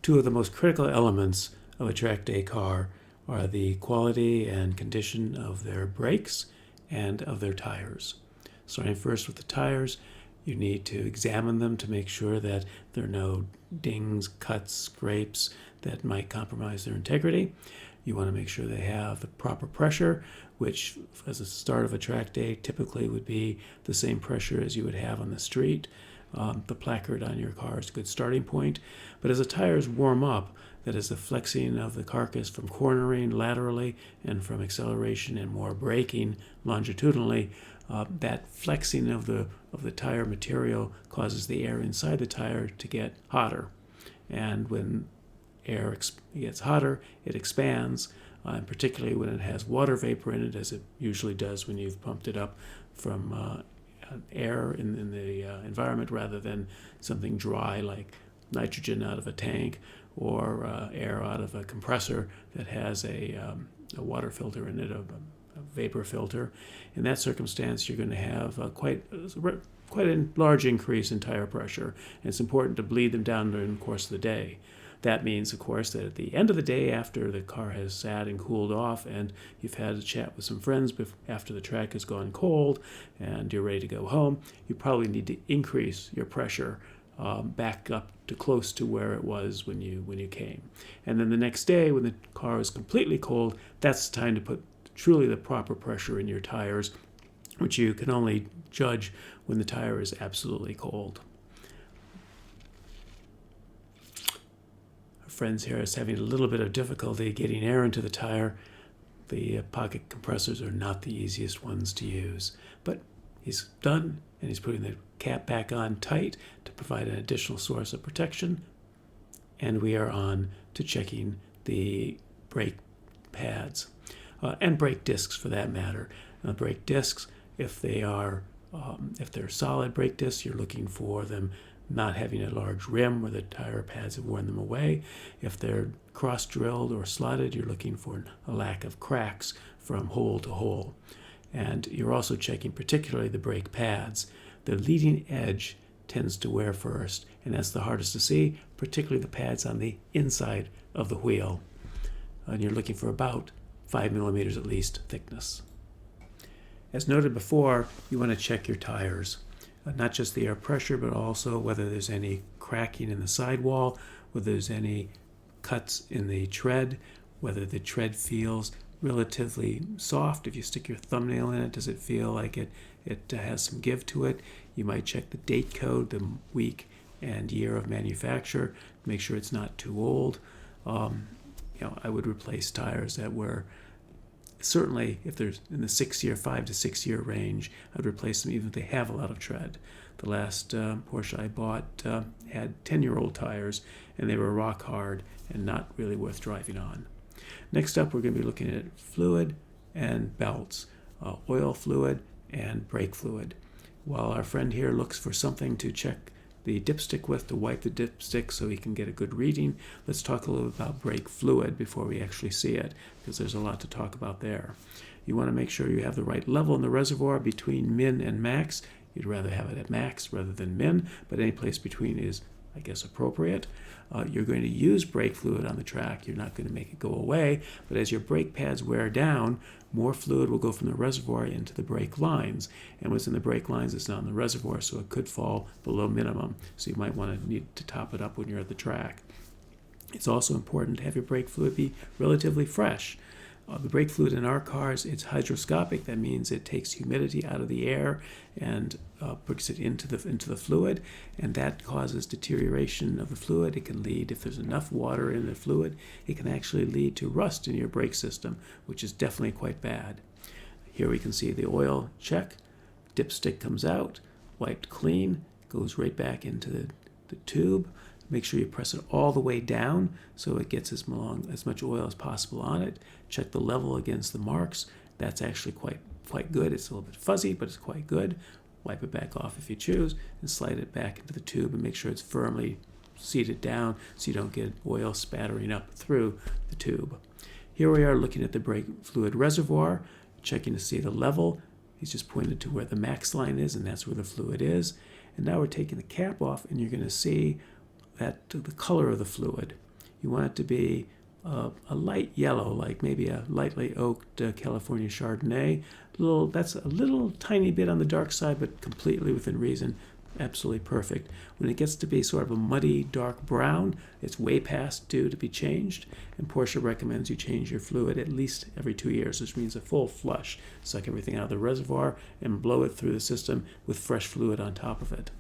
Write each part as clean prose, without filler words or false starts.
Two of the most critical elements of a track day car are the quality and condition of their brakes and of their tires. Starting first with the tires, you need to examine them to make sure that there are no dings, cuts, scrapes that might compromise their integrity. You want to make sure they have the proper pressure, which as a start of a track day typically would be the same pressure as you would have on the street. The placard on your car is a good starting point. But as the tires warm up, that is the flexing of the carcass from cornering laterally and from acceleration and more braking longitudinally, that flexing of the tire material causes the air inside the tire to get hotter. And when air gets hotter, it expands, and particularly when it has water vapor in it, as it usually does when you've pumped it up from air in the environment rather than something dry like nitrogen out of a tank or air out of a compressor that has a water filter in it, a vapor filter. In that circumstance, you're going to have quite a large increase in tire pressure, and it's important to bleed them down during the course of the day. That means, of course, that at the end of the day, after the car has sat and cooled off and you've had a chat with some friends after the track has gone cold and you're ready to go home, you probably need to increase your pressure back up to close to where it was when you came. And then the next day, when the car is completely cold, that's the time to put truly the proper pressure in your tires, which you can only judge when the tire is absolutely cold. Friends here is having a little bit of difficulty getting air into the tire. The pocket compressors are not the easiest ones to use, but he's done and he's putting the cap back on tight to provide an additional source of protection, and we are on to checking the brake pads and brake discs for that matter. Brake discs, if they're solid brake discs, you're looking for them not having a large rim where the tire pads have worn them away. If they're cross-drilled or slotted, you're looking for a lack of cracks from hole to hole. And you're also checking particularly the brake pads. The leading edge tends to wear first, and that's the hardest to see, particularly the pads on the inside of the wheel. And you're looking for about 5 millimeters at least thickness. As noted before, you want to check your tires. Not just the air pressure, but also whether there's any cracking in the sidewall, whether there's any cuts in the tread, whether the tread feels relatively soft. If you stick your thumbnail in it, does it feel like it has some give to it? You might check the date code, the week and year of manufacture, make sure it's not too old. I would replace tires that were certainly, if they're in the 5 to 6 year range, I'd replace them even if they have a lot of tread. The last Porsche I bought had 10-year-old tires, and they were rock hard and not really worth driving on. Next up, we're going to be looking at fluid and belts, oil fluid and brake fluid. While our friend here looks for something to check the dipstick with, to wipe the dipstick so he can get a good reading, let's talk a little about brake fluid before we actually see it, because there's a lot to talk about there. You want to make sure you have the right level in the reservoir between min and max. You'd rather have it at max rather than min, but any place between is, I guess, appropriate. You're going to use brake fluid on the track. You're not going to make it go away, but as your brake pads wear down, more fluid will go from the reservoir into the brake lines. And what's in the brake lines is not in the reservoir, so it could fall below minimum. So you might need to top it up when you're at the track. It's also important to have your brake fluid be relatively fresh. The brake fluid in our cars, it's hydroscopic. That means it takes humidity out of the air and brings it into the fluid, and that causes deterioration of the fluid. It can lead, if there's enough water in the fluid, it can actually lead to rust in your brake system, which is definitely quite bad. Here we can see the oil check. Dipstick comes out, wiped clean, goes right back into the tube. Make sure you press it all the way down so it gets as much oil as possible on it. Check the level against the marks. That's actually quite good. It's a little bit fuzzy, but it's quite good. Wipe it back off if you choose and slide it back into the tube and make sure it's firmly seated down so you don't get oil spattering up through the tube. Here we are looking at the brake fluid reservoir, checking to see the level. He's just pointed to where the max line is, and that's where the fluid is. And now we're taking the cap off, and you're going to see that the color of the fluid. You want it to be a light yellow, like maybe a lightly oaked California Chardonnay. That's a little tiny bit on the dark side, but completely within reason. Absolutely perfect. When it gets to be sort of a muddy, dark brown, it's way past due to be changed, and Porsche recommends you change your fluid at least every 2 years, which means a full flush. Suck everything out of the reservoir and blow it through the system with fresh fluid on top of it.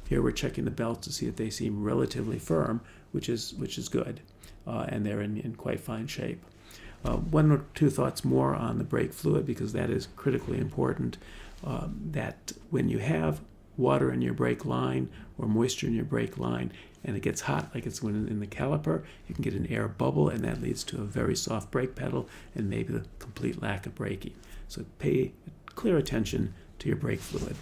Here we're checking the belts to see if they seem relatively firm, which is good, and they're in quite fine shape. One or two thoughts more on the brake fluid, because that is critically important, that when you have water in your brake line or moisture in your brake line and it gets hot like it's when in the caliper, you can get an air bubble, and that leads to a very soft brake pedal and maybe the complete lack of braking. So pay clear attention to your brake fluid.